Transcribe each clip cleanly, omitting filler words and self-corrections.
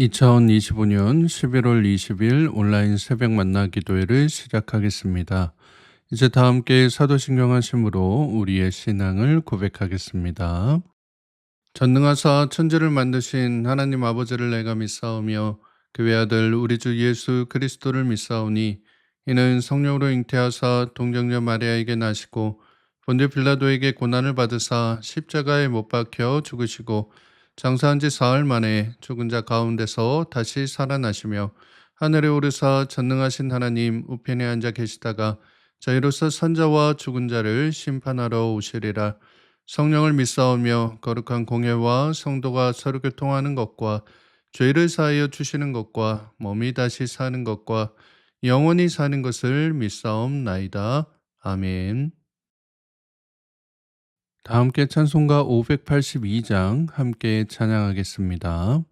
2025년 11월 20일 온라인 새벽 만나 기도회를 시작하겠습니다. 이제 다 함께 사도신경 하심으로 우리의 신앙을 고백하겠습니다. 전능하사 천지를 만드신 하나님 아버지를 내가 믿사오며 그 외아들 우리 주 예수 그리스도를 믿사오니 이는 성령으로 잉태하사 동정녀 마리아에게 나시고 본디오 빌라도에게 고난을 받으사 십자가에 못 박혀 죽으시고 장사한 지 사흘 만에 죽은 자 가운데서 다시 살아나시며 하늘에 오르사 전능하신 하나님 우편에 앉아 계시다가 저희로서 선자와 죽은 자를 심판하러 오시리라. 성령을 믿사오며 거룩한 공예와 성도가 서로 교통하는 것과 죄를 사하여 주시는 것과 몸이 다시 사는 것과 영원히 사는 것을 믿사옵나이다. 아멘. 다 함께 찬송가 582장 함께 찬양하겠습니다.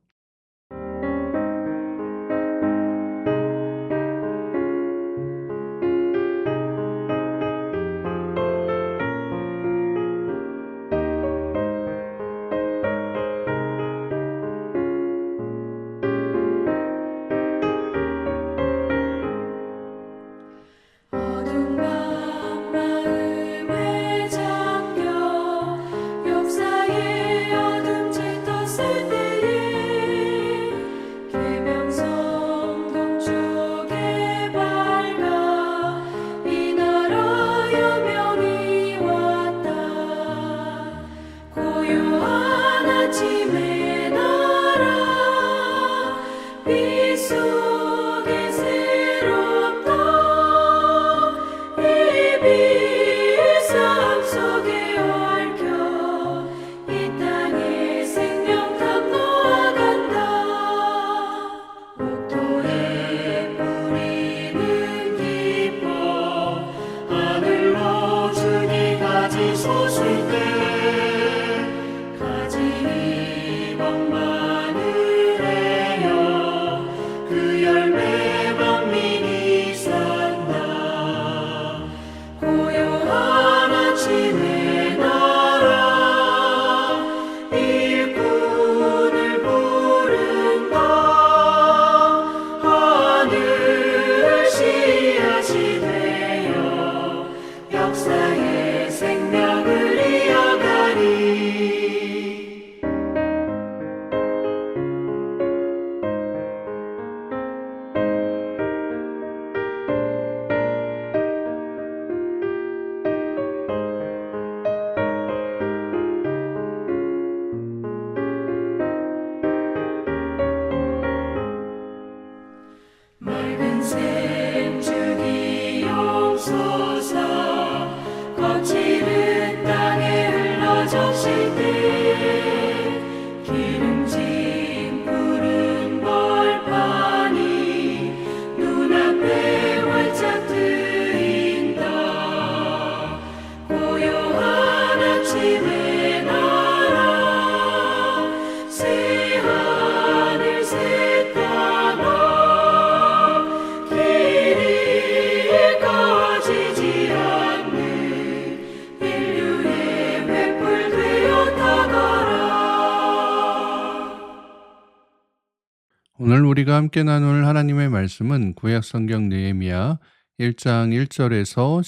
오늘 우리가 함께 나눌 하나님의 말씀은 구약성경 느헤미야 1장 1절에서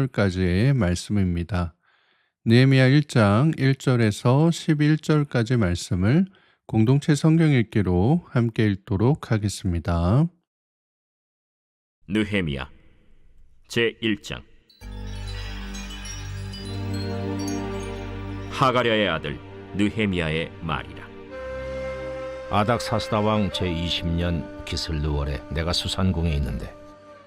11절까지의 말씀입니다. 느헤미야 1장 1절에서 11절까지 말씀을 공동체 성경 읽기로 함께 읽도록 하겠습니다. 느헤미야 제1장. 하가랴의 아들 느헤미야의 말이라. 아닥사스다 왕 제20년 기슬르월에 내가 수산궁에 있는데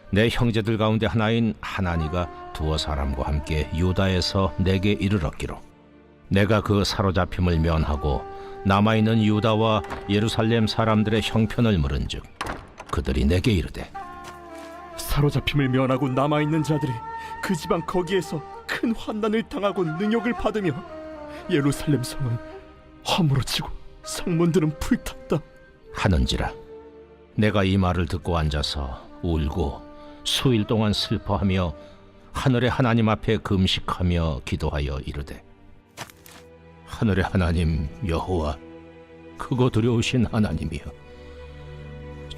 내 형제들 가운데 하나인 하나니가 두어 사람과 함께 유다에서 내게 이르렀기로 내가 그 사로잡힘을 면하고 남아있는 유다와 예루살렘 사람들의 형편을 물은즉 그들이 내게 이르되 사로잡힘을 면하고 남아있는 자들이 그 지방 거기에서 큰 환난을 당하고 능욕을 받으며 예루살렘 성은 허물어지고 성문들은 불탔다 하는지라. 내가 이 말을 듣고 앉아서 울고 수일 동안 슬퍼하며 하늘의 하나님 앞에 금식하며 기도하여 이르되 하늘의 하나님 여호와 크고 두려우신 하나님이여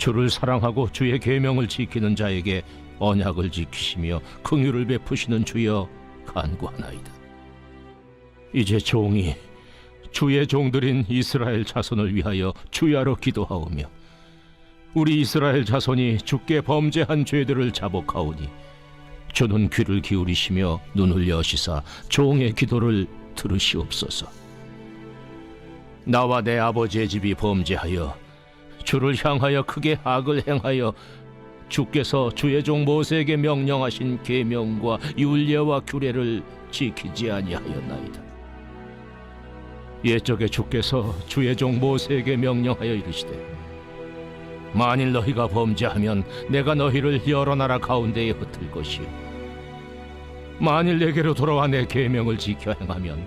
주를 사랑하고 주의 계명을 지키는 자에게 언약을 지키시며 긍휼을 베푸시는 주여 간구하나이다. 이제 종이 주의 종들인 이스라엘 자손을 위하여 주야로 기도하오며 우리 이스라엘 자손이 주께 범죄한 죄들을 자복하오니 주는 귀를 기울이시며 눈을 여시사 종의 기도를 들으시옵소서. 나와 내 아버지의 집이 범죄하여 주를 향하여 크게 악을 행하여 주께서 주의 종 모세에게 명령하신 계명과 율례와 규례를 지키지 아니하였나이다. 옛적에 주께서 주의 종 모세에게 명령하여 이르시되 만일 너희가 범죄하면 내가 너희를 여러 나라 가운데에 흩을 것이요 만일 내게로 돌아와 내 계명을 지켜 행하면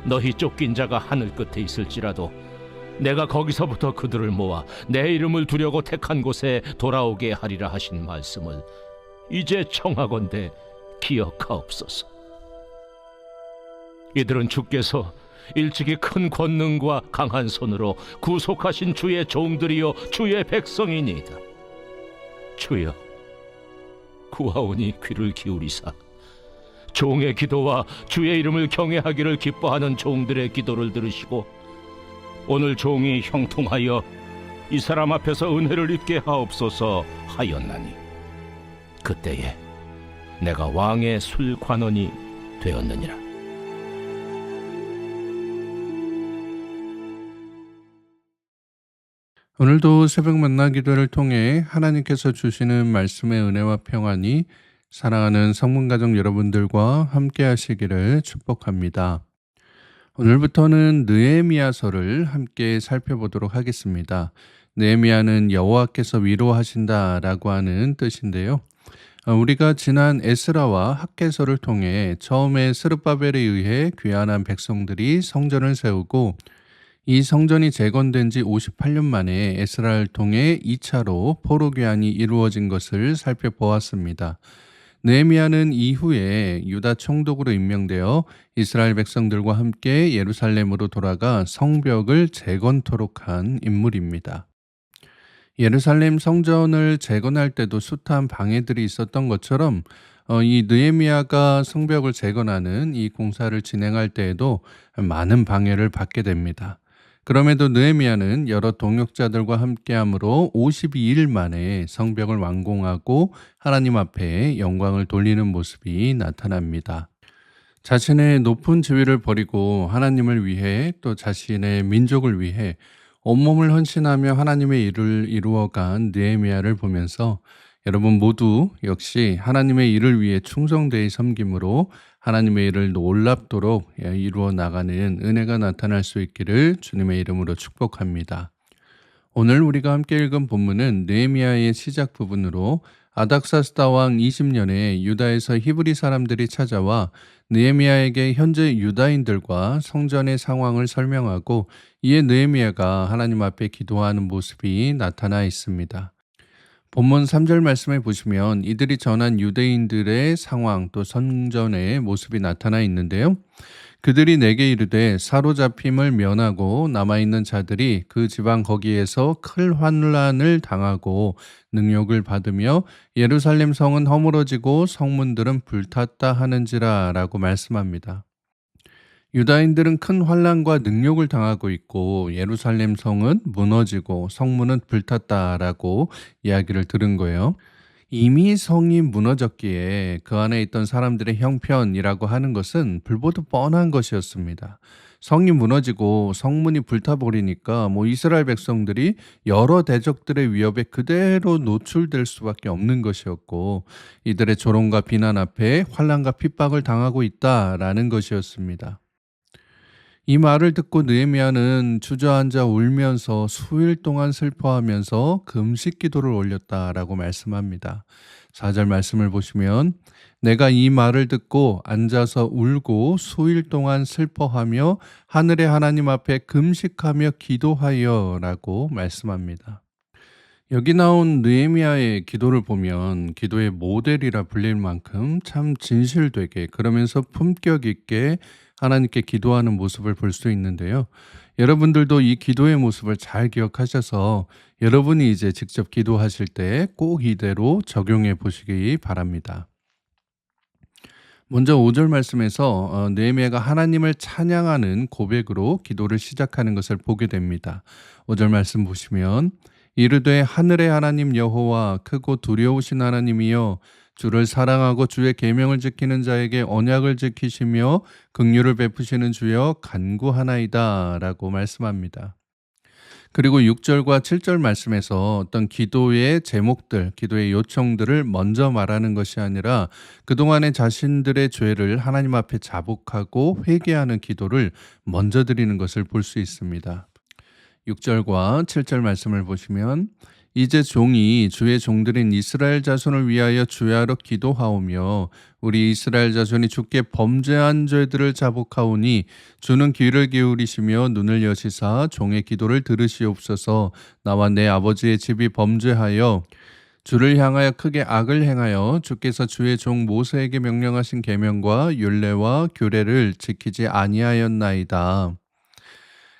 너희 쫓긴 자가 하늘 끝에 있을지라도 내가 거기서부터 그들을 모아 내 이름을 두려고 택한 곳에 돌아오게 하리라 하신 말씀을 이제 청하건대 기억하옵소서. 이들은 주께서 일찍이 큰 권능과 강한 손으로 구속하신 주의 종들이요 주의 백성이니이다. 주여 구하오니 귀를 기울이사 종의 기도와 주의 이름을 경외하기를 기뻐하는 종들의 기도를 들으시고 오늘 종이 형통하여 이 사람 앞에서 은혜를 입게 하옵소서 하였나니 그때에 내가 왕의 술관원이 되었느니라. 오늘도 새벽 만나 기도를 통해 하나님께서 주시는 말씀의 은혜와 평안이 사랑하는 성문가족 여러분들과 함께 하시기를 축복합니다. 오늘부터는 느헤미야서를 함께 살펴보도록 하겠습니다. 느헤미야는 여호와께서 위로하신다라고 하는 뜻인데요. 우리가 지난 에스라와 학개서를 통해 처음에 스룹바벨에 의해 귀환한 백성들이 성전을 세우고 이 성전이 재건된 지 58년 만에 에스라를 통해 2차로 포로 귀환이 이루어진 것을 살펴보았습니다. 느헤미야는 이후에 유다 총독으로 임명되어 이스라엘 백성들과 함께 예루살렘으로 돌아가 성벽을 재건토록 한 인물입니다. 예루살렘 성전을 재건할 때도 숱한 방해들이 있었던 것처럼 이 느헤미야가 성벽을 재건하는 이 공사를 진행할 때에도 많은 방해를 받게 됩니다. 그럼에도 느헤미야는 여러 동역자들과 함께함으로 52일 만에 성벽을 완공하고 하나님 앞에 영광을 돌리는 모습이 나타납니다. 자신의 높은 지위를 버리고 하나님을 위해 또 자신의 민족을 위해 온몸을 헌신하며 하나님의 일을 이루어간 느헤미야를 보면서 여러분 모두 역시 하나님의 일을 위해 충성되이 섬김으로 하나님의 일을 놀랍도록 이루어 나가는 은혜가 나타날 수 있기를 주님의 이름으로 축복합니다. 오늘 우리가 함께 읽은 본문은 느헤미야의 시작 부분으로 아닥사스다 왕 20년에 유다에서 히브리 사람들이 찾아와 느헤미야에게 현재 유다인들과 성전의 상황을 설명하고 이에 느헤미야가 하나님 앞에 기도하는 모습이 나타나 있습니다. 본문 3절 말씀에 보시면 이들이 전한 유대인들의 상황 또 성전의 모습이 나타나 있는데요. 그들이 내게 이르되 사로잡힘을 면하고 남아있는 자들이 그 지방 거기에서 큰 환난을 당하고 능욕을 받으며 예루살렘 성은 허물어지고 성문들은 불탔다 하는지라 라고 말씀합니다. 유다인들은 큰 환난과 능욕을 당하고 있고 예루살렘 성은 무너지고 성문은 불탔다라고 이야기를 들은 거예요. 이미 성이 무너졌기에 그 안에 있던 사람들의 형편이라고 하는 것은 불보듯 뻔한 것이었습니다. 성이 무너지고 성문이 불타버리니까 이스라엘 백성들이 여러 대적들의 위협에 그대로 노출될 수밖에 없는 것이었고 이들의 조롱과 비난 앞에 환난과 핍박을 당하고 있다라는 것이었습니다. 이 말을 듣고 느헤미야는 주저앉아 울면서 수일 동안 슬퍼하면서 금식 기도를 올렸다라고 말씀합니다. 4절 말씀을 보시면 내가 이 말을 듣고 앉아서 울고 수일 동안 슬퍼하며 하늘의 하나님 앞에 금식하며 기도하여 라고 말씀합니다. 여기 나온 느헤미야의 기도를 보면 기도의 모델이라 불릴 만큼 참 진실되게 그러면서 품격 있게 하나님께 기도하는 모습을 볼 수 있는데요. 여러분들도 이 기도의 모습을 잘 기억하셔서 여러분이 이제 직접 기도하실 때 꼭 이대로 적용해 보시기 바랍니다. 먼저 5절 말씀에서 느헤미야가 하나님을 찬양하는 고백으로 기도를 시작하는 것을 보게 됩니다. 5절 말씀 보시면 이르되 하늘의 하나님 여호와 크고 두려우신 하나님이여 주를 사랑하고 주의 계명을 지키는 자에게 언약을 지키시며 긍휼을 베푸시는 주여 간구하나이다라고 말씀합니다. 그리고 6절과 7절 말씀에서 어떤 기도의 제목들, 기도의 요청들을 먼저 말하는 것이 아니라 그동안의 자신들의 죄를 하나님 앞에 자복하고 회개하는 기도를 먼저 드리는 것을 볼 수 있습니다. 6절과 7절 말씀을 보시면 이제 종이 주의 종들인 이스라엘 자손을 위하여 주야로 기도하오며 우리 이스라엘 자손이 주께 범죄한 죄들을 자복하오니 주는 귀를 기울이시며 눈을 여시사 종의 기도를 들으시옵소서. 나와 내 아버지의 집이 범죄하여 주를 향하여 크게 악을 행하여 주께서 주의 종 모세에게 명령하신 계명과 율례와 규례를 지키지 아니하였나이다.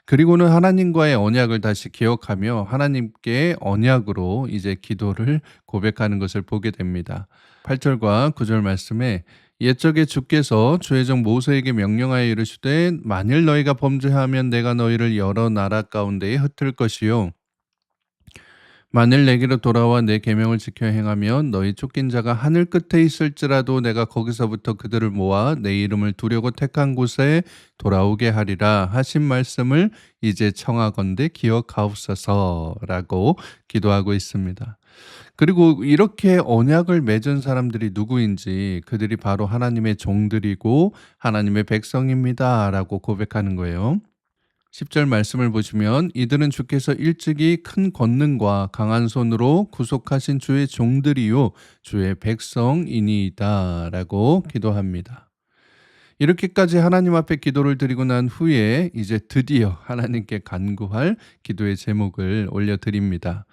그리고는 하나님과의 언약을 다시 기억하며 하나님께 언약으로 이제 기도를 고백하는 것을 보게 됩니다. 8절과 9절 말씀에 옛적에 주께서 주의 종 모세에게 명령하여 이르시되 만일 너희가 범죄하면 내가 너희를 여러 나라 가운데에 흩을 것이요 만일 내게로 돌아와 내 계명을 지켜 행하면 너희 쫓긴 자가 하늘 끝에 있을지라도 내가 거기서부터 그들을 모아 내 이름을 두려고 택한 곳에 돌아오게 하리라 하신 말씀을 이제 청하건대 기억하옵소서라고 기도하고 있습니다. 그리고 이렇게 언약을 맺은 사람들이 누구인지 그들이 바로 하나님의 종들이고 하나님의 백성입니다라고 고백하는 거예요. 10절 말씀을 보시면 이들은 주께서 일찍이 큰 권능과 강한 손으로 구속하신 주의 종들이요 주의 백성이니이다 라고 기도합니다. 이렇게까지 하나님 앞에 기도를 드리고 난 후에 이제 드디어 하나님께 간구할 기도의 제목을 올려드립니다.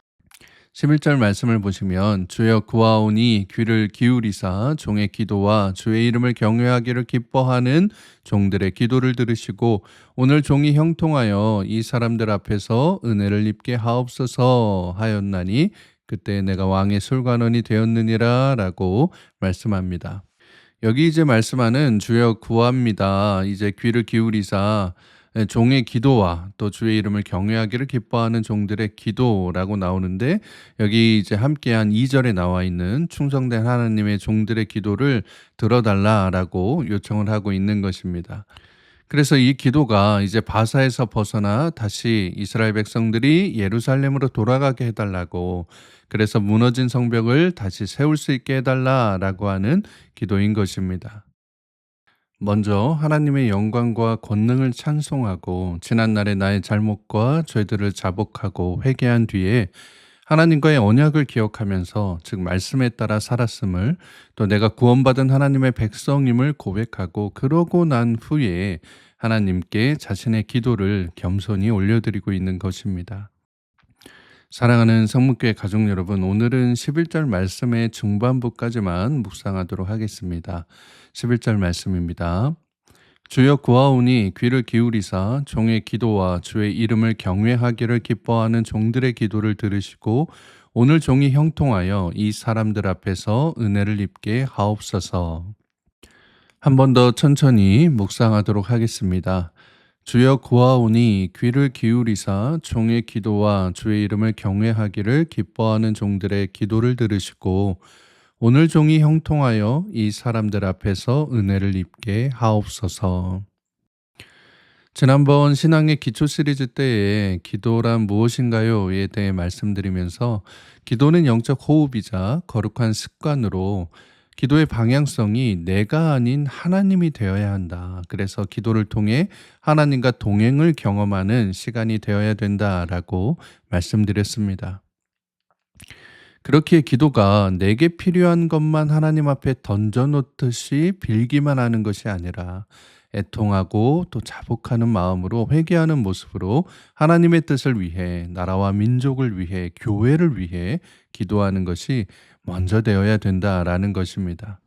11절 말씀을 보시면 주여 구하오니 귀를 기울이사 종의 기도와 주의 이름을 경외하기를 기뻐하는 종들의 기도를 들으시고 오늘 종이 형통하여 이 사람들 앞에서 은혜를 입게 하옵소서 하였나니 그때 내가 왕의 술관원이 되었느니라 라고 말씀합니다. 여기 이제 말씀하는 주여 구합니다. 이제 귀를 기울이사 종의 기도와 또 주의 이름을 경외하기를 기뻐하는 종들의 기도라고 나오는데 여기 이제 함께한 2절에 나와 있는 충성된 하나님의 종들의 기도를 들어달라라고 요청을 하고 있는 것입니다. 그래서 이 기도가 이제 바사에서 벗어나 다시 이스라엘 백성들이 예루살렘으로 돌아가게 해달라고 그래서 무너진 성벽을 다시 세울 수 있게 해달라라고 하는 기도인 것입니다. 먼저 하나님의 영광과 권능을 찬송하고 지난날의 나의 잘못과 죄들을 자복하고 회개한 뒤에 하나님과의 언약을 기억하면서 즉 말씀에 따라 살았음을 또 내가 구원받은 하나님의 백성임을 고백하고 그러고 난 후에 하나님께 자신의 기도를 겸손히 올려드리고 있는 것입니다. 사랑하는 성문교회 가족 여러분, 오늘은 11절 말씀의 중반부까지만 묵상하도록 하겠습니다. 11절 말씀입니다. 주여 구하오니 귀를 기울이사 종의 기도와 주의 이름을 경외하기를 기뻐하는 종들의 기도를 들으시고 오늘 종이 형통하여 이 사람들 앞에서 은혜를 입게 하옵소서. 한 번 더 천천히 묵상하도록 하겠습니다. 주여 구하오니 귀를 기울이사 종의 기도와 주의 이름을 경외하기를 기뻐하는 종들의 기도를 들으시고 오늘 종이 형통하여 이 사람들 앞에서 은혜를 입게 하옵소서. 지난번 신앙의 기초 시리즈 때에 기도란 무엇인가요?에 대해 말씀드리면서 기도는 영적 호흡이자 거룩한 습관으로 기도의 방향성이 내가 아닌 하나님이 되어야 한다. 그래서 기도를 통해 하나님과 동행을 경험하는 시간이 되어야 된다라고 말씀드렸습니다. 그렇기에 기도가 내게 필요한 것만 하나님 앞에 던져놓듯이 빌기만 하는 것이 아니라 애통하고 또 자복하는 마음으로 회개하는 모습으로 하나님의 뜻을 위해, 나라와 민족을 위해, 교회를 위해 기도하는 것이 먼저 되어야 된다라는 것입니다.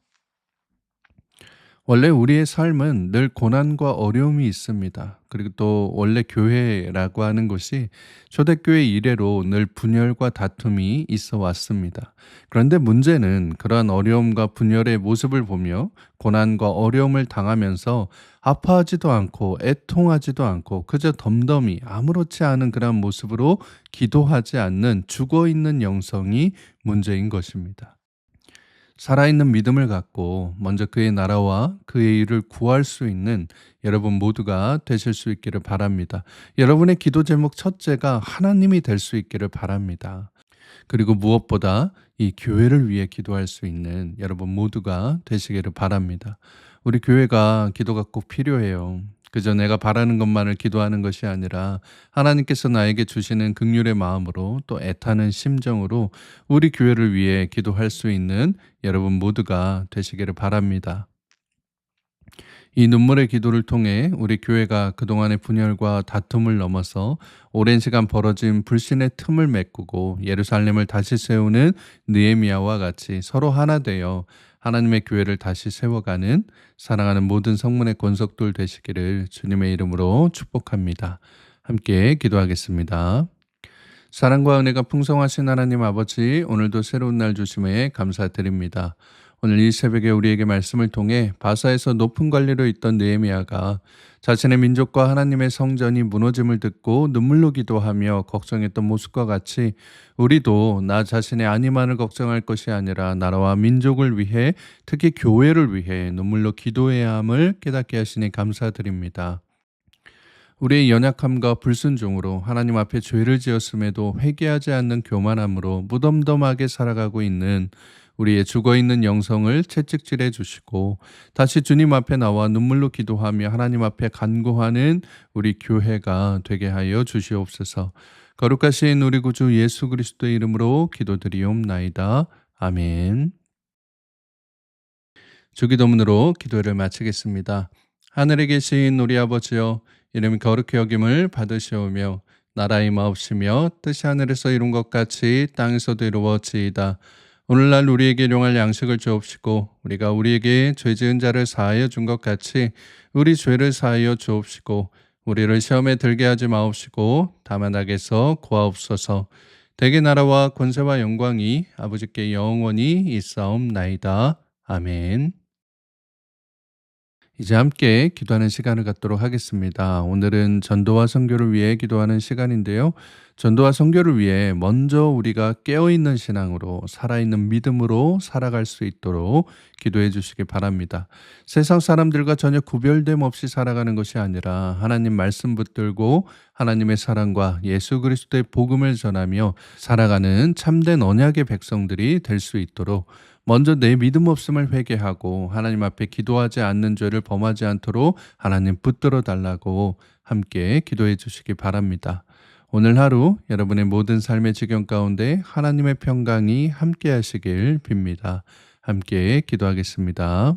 원래 우리의 삶은 늘 고난과 어려움이 있습니다. 그리고 또 원래 교회라고 하는 것이 초대교회 이래로 늘 분열과 다툼이 있어 왔습니다. 그런데 문제는 그러한 어려움과 분열의 모습을 보며 고난과 어려움을 당하면서 아파하지도 않고 애통하지도 않고 그저 덤덤히 아무렇지 않은 그런 모습으로 기도하지 않는 죽어있는 영성이 문제인 것입니다. 살아있는 믿음을 갖고 먼저 그의 나라와 그의 일을 구할 수 있는 여러분 모두가 되실 수 있기를 바랍니다. 여러분의 기도 제목 첫째가 하나님이 될 수 있기를 바랍니다. 그리고 무엇보다 이 교회를 위해 기도할 수 있는 여러분 모두가 되시기를 바랍니다. 우리 교회가 기도가 꼭 필요해요. 그저 내가 바라는 것만을 기도하는 것이 아니라 하나님께서 나에게 주시는 긍휼의 마음으로 또 애타는 심정으로 우리 교회를 위해 기도할 수 있는 여러분 모두가 되시기를 바랍니다. 이 눈물의 기도를 통해 우리 교회가 그동안의 분열과 다툼을 넘어서 오랜 시간 벌어진 불신의 틈을 메꾸고 예루살렘을 다시 세우는 느헤미야와 같이 서로 하나 되어 하나님의 교회를 다시 세워가는 사랑하는 모든 성문의 권속들 되시기를 주님의 이름으로 축복합니다. 함께 기도하겠습니다. 사랑과 은혜가 풍성하신 하나님 아버지, 오늘도 새로운 날 주심에 감사드립니다. 오늘 이 새벽에 우리에게 말씀을 통해 바사에서 높은 관리로 있던 느헤미야가 자신의 민족과 하나님의 성전이 무너짐을 듣고 눈물로 기도하며 걱정했던 모습과 같이 우리도 나 자신의 안위만을 걱정할 것이 아니라 나라와 민족을 위해, 특히 교회를 위해 눈물로 기도해야 함을 깨닫게 하시니 감사드립니다. 우리의 연약함과 불순종으로 하나님 앞에 죄를 지었음에도 회개하지 않는 교만함으로 무덤덤하게 살아가고 있는 우리의 죽어있는 영성을 채찍질해 주시고 다시 주님 앞에 나와 눈물로 기도하며 하나님 앞에 간구하는 우리 교회가 되게 하여 주시옵소서. 거룩하신 우리 구주 예수 그리스도의 이름으로 기도드리옵나이다. 아멘. 주기도문으로 기도를 마치겠습니다. 하늘에 계신 우리 아버지여, 이름이 거룩히 여김을 받으시오며 나라의 마옵시며 뜻이 하늘에서 이룬 것 같이 땅에서도 이루어지이다. 오늘날 우리에게 일용할 양식을 주옵시고 우리가 우리에게 죄 지은 자를 사하여 준 것 같이 우리 죄를 사하여 주옵시고 우리를 시험에 들게 하지 마옵시고 다만 악에서 구하옵소서. 대개 나라와 권세와 영광이 아버지께 영원히 있사옵나이다. 아멘. 이제 함께 기도하는 시간을 갖도록 하겠습니다. 오늘은 전도와 선교를 위해 기도하는 시간인데요. 전도와 선교를 위해 먼저 우리가 깨어있는 신앙으로 살아있는 믿음으로 살아갈 수 있도록 기도해 주시기 바랍니다. 세상 사람들과 전혀 구별됨 없이 살아가는 것이 아니라 하나님 말씀 붙들고 하나님의 사랑과 예수 그리스도의 복음을 전하며 살아가는 참된 언약의 백성들이 될 수 있도록 먼저 내 믿음 없음을 회개하고 하나님 앞에 기도하지 않는 죄를 범하지 않도록 하나님 붙들어 달라고 함께 기도해 주시기 바랍니다. 오늘 하루 여러분의 모든 삶의 지경 가운데 하나님의 평강이 함께 하시길 빕니다. 함께 기도하겠습니다.